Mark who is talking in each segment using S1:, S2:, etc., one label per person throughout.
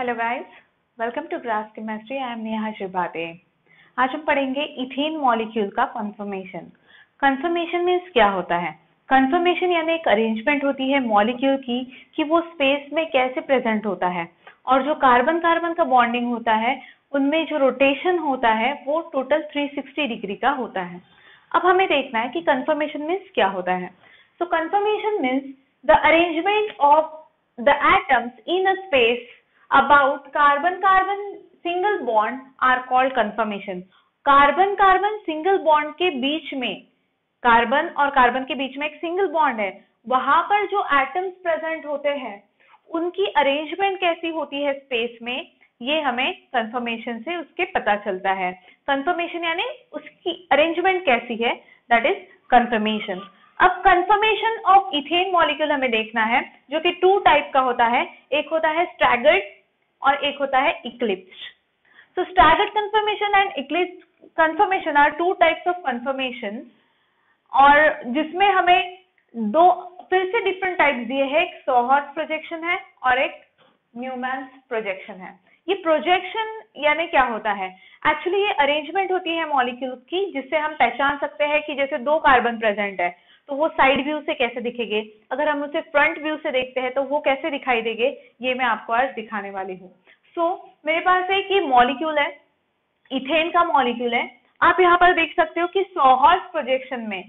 S1: Hello guys, welcome to grass chemistry. I am Neha Shirbhate. आज हम पढ़ेंगे इथेन मॉलिक्यूल का कंफर्मेशन। कंफर्मेशन मीन्स क्या होता है? कंफर्मेशन यानी एक अरेंजमेंट होती है मॉलिक्यूल की कि वो स्पेस में कैसे प्रेजेंट होता है, और जो कार्बन कार्बन का बॉन्डिंग होता है उनमें जो रोटेशन होता है वो टोटल 360 डिग्री का होता है। अब हमें देखना है कि कंफर्मेशन मीन्स क्या होता है। So conformation means the arrangement of the atoms in a space about carbon-carbon single bond are called conformation। Carbon-carbon single bond के बीच में, कार्बन और कार्बन के बीच में एक सिंगल बॉन्ड है, वहां पर जो एटम्स प्रेजेंट होते हैं उनकी अरेंजमेंट कैसी होती है स्पेस में, ये हमें कंफर्मेशन से उसके पता चलता है। कंफर्मेशन यानी उसकी अरेंजमेंट कैसी है, दैट इज कंफर्मेशन। अब कंफर्मेशन ऑफ इथेन मॉलिक्यूल हमें देखना है, जो कि टू टाइप का होता है। एक होता है स्टैगर्ड और एक होता है eclipse. So staggered conformation and eclipse conformation are two types of conformation, और जिसमें हमें दो फिर से डिफरेंट टाइप्स दिए हैं। एक सोहर्स प्रोजेक्शन है और एक न्यूमैन्स प्रोजेक्शन है। ये प्रोजेक्शन यानी क्या होता है? एक्चुअली ये अरेंजमेंट होती है मॉलिक्यूल की, जिससे हम पहचान सकते हैं कि जैसे दो कार्बन प्रेजेंट है तो वो साइड व्यू से कैसे दिखेंगे, अगर हम उसे फ्रंट व्यू से देखते हैं तो वो कैसे दिखाई देंगे, ये मैं आपको आज दिखाने वाली हूँ। सो मेरे पास एक ये मॉलिक्यूल है, इथेन का मॉलिक्यूल है। आप यहाँ पर देख सकते हो कि सोहर्स प्रोजेक्शन में,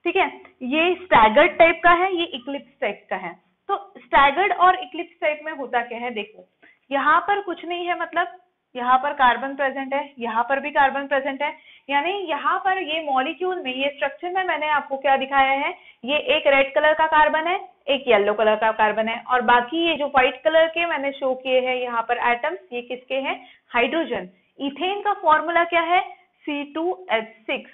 S1: ठीक है, ये स्टैगर्ड टाइप का है, ये इक्लिप्स टाइप का है। तो स्टैगर्ड और इक्लिप्स टाइप में होता क्या है, देखो यहाँ पर कुछ नहीं है, मतलब यहाँ पर कार्बन प्रेजेंट है, यहाँ पर भी कार्बन प्रेजेंट है, यानी यहाँ पर ये मॉलिक्यूल में, ये स्ट्रक्चर में मैंने आपको क्या दिखाया है, ये एक रेड कलर का कार्बन है, एक येलो कलर का कार्बन है, और बाकी ये जो व्हाइट कलर के मैंने शो किए हैं यहाँ पर एटम्स, ये किसके हैं? हाइड्रोजन। इथेन का फॉर्मूला क्या है? C2H6।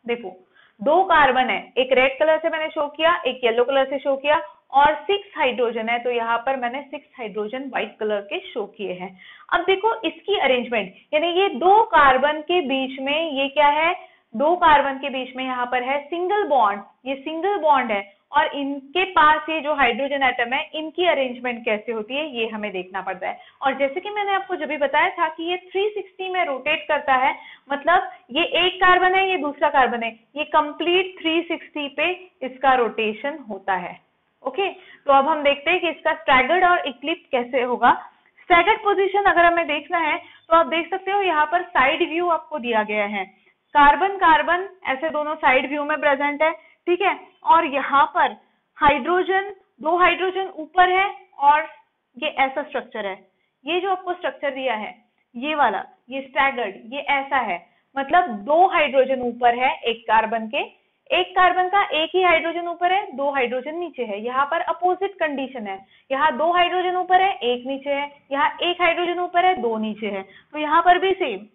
S1: देखो दो कार्बन है, एक रेड कलर से मैंने शो किया, एक येलो कलर से शो किया, और 6 हाइड्रोजन है, तो यहाँ पर मैंने 6 हाइड्रोजन व्हाइट कलर के शो किए हैं। अब देखो इसकी अरेंजमेंट, यानी ये दो कार्बन के बीच में ये क्या है? दो कार्बन के बीच में यहाँ पर है सिंगल बॉन्ड, ये सिंगल बॉन्ड है, और इनके पास ये जो हाइड्रोजन एटम है, इनकी अरेंजमेंट कैसे होती है ये हमें देखना पड़ता है। और जैसे कि मैंने आपको जब भी बताया था कि ये 360 में रोटेट करता है, मतलब ये एक कार्बन है, ये दूसरा कार्बन है, ये कंप्लीट 360 पे इसका रोटेशन होता है। ओके, तो अब हम देखते हैं कि इसका स्टैगर्ड और इक्लिप्स कैसे होगा। स्टैगर्ड पोजीशन अगर हमें देखना है तो आप देख सकते हो यहाँ पर साइड व्यू आपको दिया गया है, कार्बन कार्बन ऐसे दोनों साइड व्यू में प्रेजेंट है, ठीक है, और यहाँ पर हाइड्रोजन, दो हाइड्रोजन ऊपर है, और ये ऐसा स्ट्रक्चर है। ये जो आपको स्ट्रक्चर दिया है ये वाला, ये स्टैगर्ड, ये ऐसा है, मतलब दो हाइड्रोजन ऊपर है एक कार्बन के, एक कार्बन का एक ही हाइड्रोजन ऊपर है, दो हाइड्रोजन नीचे है। यहाँ पर अपोजिट कंडीशन है, यहाँ दो हाइड्रोजन ऊपर है, एक नीचे है, यहाँ एक हाइड्रोजन ऊपर है, दो नीचे है, तो यहाँ पर भी सेम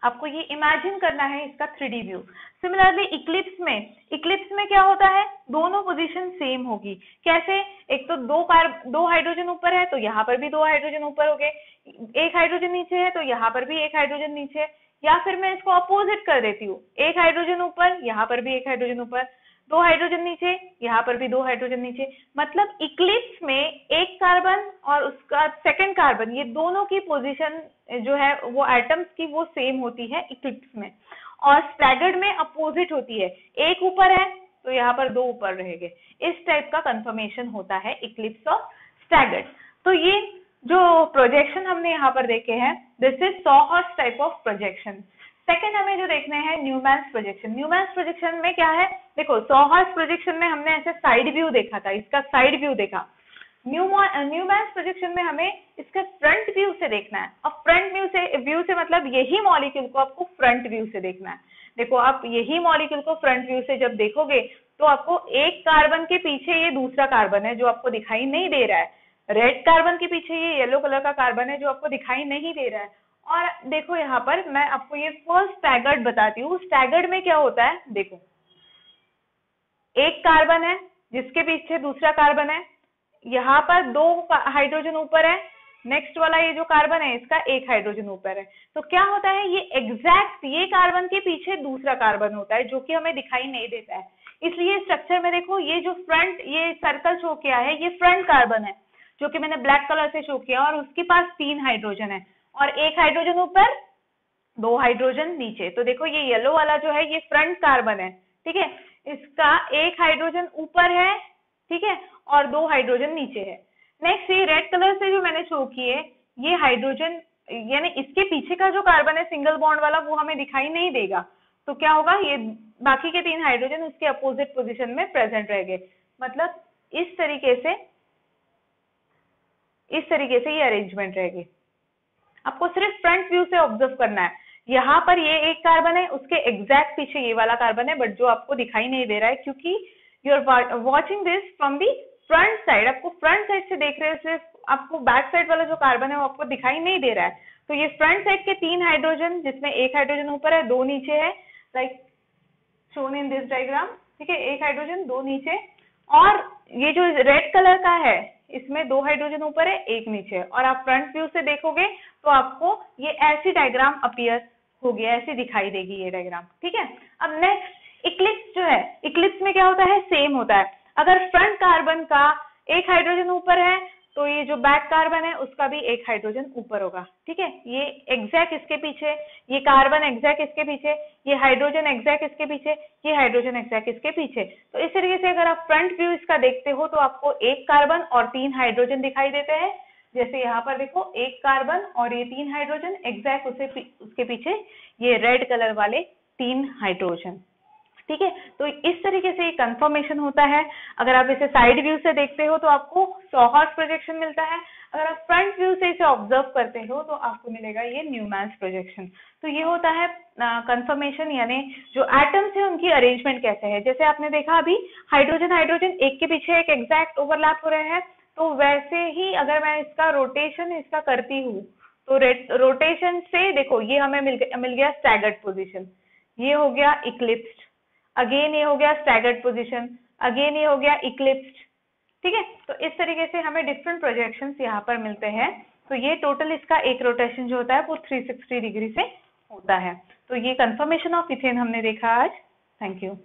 S1: आपको ये इमेजिन करना है इसका 3D व्यू। सिमिलरली इक्लिप्स में क्या होता है? दोनों पोजीशन सेम होगी। कैसे? एक तो दो हाइड्रोजन ऊपर है, तो यहाँ पर भी दो हाइड्रोजन ऊपर हो गए, एक हाइड्रोजन नीचे है, तो यहाँ पर भी एक हाइड्रोजन नीचे है। या फिर मैं इसको अपोजिट कर देती हूँ, एक हाइड्रोजन ऊपर, यहाँ पर भी एक हाइड्रोजन ऊपर, दो हाइड्रोजन नीचे, यहाँ पर भी दो हाइड्रोजन नीचे। मतलब इक्लिप्स में एक कार्बन और उसका सेकंड कार्बन, ये दोनों की पोजीशन जो है वो एटम्स की वो सेम होती है इक्लिप्स में, और स्टैगर्ड में अपोजिट होती है, एक ऊपर है तो यहाँ पर दो ऊपर रहेंगे। इस टाइप का कंफर्मेशन होता है इक्लिप्स और स्टैगर्ड। तो ये जो प्रोजेक्शन हमने यहाँ पर देखे हैं, this is sawhorse type of projection. Second हमें जो देखना है न्यूमैन्स प्रोजेक्शन। न्यूमैन्स प्रोजेक्शन में क्या है? देखो सोहर्स प्रोजेक्शन में हमने ऐसे साइड व्यू देखा था, इसका साइड व्यू देखा। न्यूमैन्स प्रोजेक्शन में हमें इसका फ्रंट व्यू से देखना है। अब फ्रंट व्यू से मतलब यही मॉलिक्यूल को आपको फ्रंट व्यू से देखना है। देखो आप यही मॉलिक्यूल को फ्रंट व्यू से जब देखोगे तो आपको एक कार्बन के पीछे ये दूसरा कार्बन है जो आपको दिखाई नहीं दे रहा है, रेड कार्बन के पीछे ये येलो कलर का कार्बन है जो आपको दिखाई नहीं दे रहा है। और देखो यहाँ पर मैं आपको ये फर्स्ट स्टैगर्ड बताती हूँ। स्टैगर्ड में क्या होता है, देखो एक कार्बन है जिसके पीछे दूसरा कार्बन है, यहाँ पर दो हाइड्रोजन ऊपर है, नेक्स्ट वाला ये जो कार्बन है इसका एक हाइड्रोजन ऊपर है। तो क्या होता है, ये एग्जैक्ट ये कार्बन के पीछे दूसरा कार्बन होता है जो कि हमें दिखाई नहीं देता है। इसलिए स्ट्रक्चर में देखो ये जो फ्रंट, ये सर्कल शो किया है, ये फ्रंट कार्बन है, जो कि मैंने ब्लैक कलर से शो किया, और उसके पास 3 हाइड्रोजन है और 1 हाइड्रोजन ऊपर 2 हाइड्रोजन नीचे। तो देखो ये येलो वाला जो है ये फ्रंट कार्बन है, ठीक है, इसका 1 हाइड्रोजन ऊपर है, ठीक है, और 2 हाइड्रोजन नीचे है। नेक्स्ट ये रेड कलर से जो मैंने शो किए, ये हाइड्रोजन यानी इसके पीछे का जो कार्बन है सिंगल बॉन्ड वाला वो हमें दिखाई नहीं देगा, तो क्या होगा, ये बाकी के 3 हाइड्रोजन उसके अपोजिट पोजीशन में प्रेजेंट रहेंगे। मतलब इस तरीके से ये अरेंजमेंट रहेगी। आपको सिर्फ फ्रंट व्यू से ऑब्जर्व करना है। यहाँ पर ये एक कार्बन है, उसके एग्जैक्ट पीछे ये वाला कार्बन है, बट जो आपको दिखाई नहीं दे रहा है क्योंकि you are watching this from the front side. आपको फ्रंट साइड से देख रहे हैं, सिर्फ आपको बैक साइड वाला जो कार्बन है वो आपको दिखाई नहीं दे रहा है। तो ये फ्रंट साइड के 3 हाइड्रोजन, जिसमें 1 हाइड्रोजन ऊपर है 2 नीचे है, like shown in this diagram, ठीक है, 1 हाइड्रोजन 2 नीचे। और ये जो रेड कलर का है इसमें 2 हाइड्रोजन ऊपर है 1 नीचे, और आप फ्रंट व्यू से देखोगे तो आपको ये ऐसी डायग्राम अपीयर होगी, ऐसी दिखाई देगी ये डायग्राम, ठीक है। अब नेक्स्ट इक्लिप्स जो है, इक्लिप्स में क्या होता है, सेम होता है। अगर फ्रंट कार्बन का 1 हाइड्रोजन ऊपर है तो ये जो बैक कार्बन है उसका भी 1 हाइड्रोजन ऊपर होगा, ठीक है। ये एग्जैक्ट इसके पीछे, ये कार्बन एग्जैक्ट इसके पीछे, ये हाइड्रोजन एग्जैक्ट इसके पीछे, ये हाइड्रोजन एग्जैक्ट इसके पीछे। तो इस तरीके से अगर आप फ्रंट व्यू इसका देखते हो तो आपको 1 कार्बन और 3 हाइड्रोजन दिखाई देते हैं। जैसे यहाँ पर देखो 1 कार्बन और ये 3 हाइड्रोजन एग्जैक्ट उसके पीछे ये रेड कलर वाले 3 हाइड्रोजन, ठीक है। तो इस तरीके से ये कंफर्मेशन होता है। अगर आप इसे साइड व्यू से देखते हो तो आपको सॉहॉर्स प्रोजेक्शन मिलता है। अगर आप फ्रंट व्यू से इसे ऑब्जर्व करते हो तो आपको मिलेगा ये न्यूमैन्स प्रोजेक्शन। तो ये होता है कंफर्मेशन, यानी जो एटम्स है उनकी अरेंजमेंट कैसे है। जैसे आपने देखा अभी हाइड्रोजन हाइड्रोजन एक के पीछे एक एग्जैक्ट ओवरलैप हो रहे हैं, तो वैसे ही अगर मैं इसका रोटेशन इसका करती हूँ तो रोटेशन से देखो ये हमें मिल गया स्टैगर्ड पोजिशन, ये हो गया इक्लिप्स्ड, अगेन ये हो गया स्टैगर्ड पोजीशन, अगेन ये हो गया इक्लिप्स्ड, ठीक है। तो इस तरीके से हमें डिफरेंट प्रोजेक्शंस यहाँ पर मिलते हैं। तो ये टोटल इसका एक रोटेशन जो होता है वो 360 डिग्री से होता है। तो ये कंफर्मेशन ऑफ इथेन हमने देखा आज। Thank you.